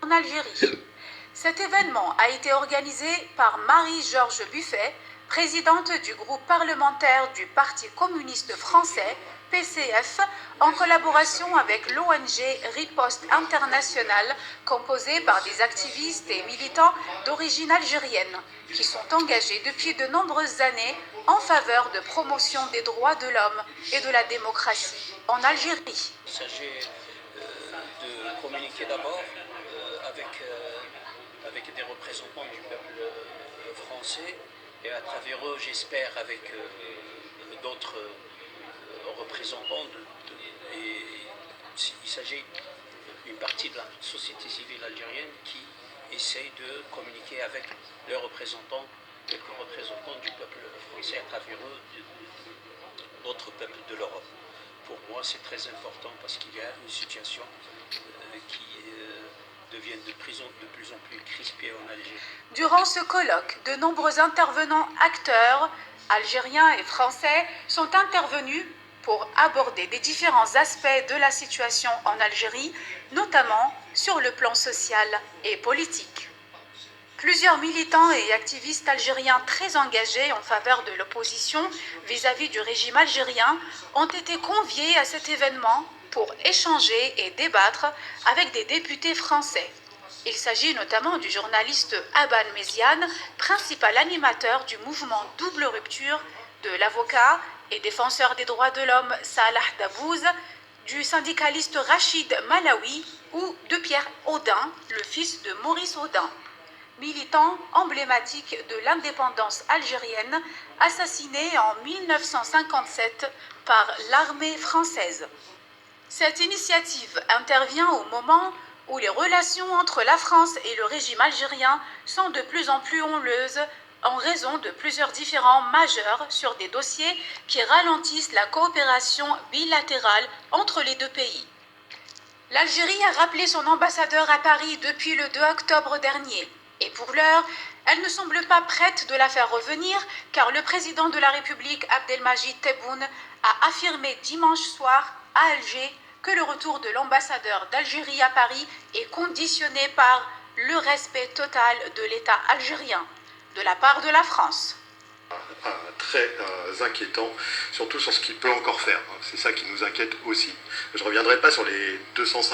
en Algérie. Cet événement a été organisé par Marie-Georges Buffet, présidente du groupe parlementaire du Parti communiste français, PCF, en collaboration avec l'ONG Riposte Internationale, composée par des activistes et militants d'origine algérienne, qui sont engagés depuis de nombreuses années en faveur de promotion des droits de l'homme et de la démocratie en Algérie. Il s'agit de communiquer d'abord avec des représentants du peuple français et à travers eux, j'espère, avec d'autres représentants. Il s'agit d'une partie de la société civile algérienne qui essaye de communiquer avec les représentants, quelques représentants du peuple français à travers eux, d'autres peuples de l'Europe. Pour moi, c'est très important parce qu'il y a une situation qui devient de plus en plus crispée en Algérie. Durant ce colloque, de nombreux intervenants acteurs, algériens et français, sont intervenus pour aborder les différents aspects de la situation en Algérie, notamment sur le plan social et politique. Plusieurs militants et activistes algériens très engagés en faveur de l'opposition vis-à-vis du régime algérien ont été conviés à cet événement pour échanger et débattre avec des députés français. Il s'agit notamment du journaliste Aban Méziane, principal animateur du mouvement Double Rupture, de l'avocat et défenseur des droits de l'homme Salah Dabouz, du syndicaliste Rachid Malawi ou de Pierre Audin, le fils de Maurice Audin, militant emblématique de l'indépendance algérienne, assassiné en 1957 par l'armée française. Cette initiative intervient au moment où les relations entre la France et le régime algérien sont de plus en plus houleuses en raison de plusieurs différends majeurs sur des dossiers qui ralentissent la coopération bilatérale entre les deux pays. L'Algérie a rappelé son ambassadeur à Paris depuis le 2 octobre dernier. Et pour l'heure, elle ne semble pas prête de la faire revenir car le président de la République, Abdelmajid Tebboune, a affirmé dimanche soir à Alger que le retour de l'ambassadeur d'Algérie à Paris est conditionné par le respect total de l'État algérien de la part de la France. Très inquiétant, surtout sur ce qu'il peut encore faire. C'est ça qui nous inquiète aussi. Je ne reviendrai pas sur les 250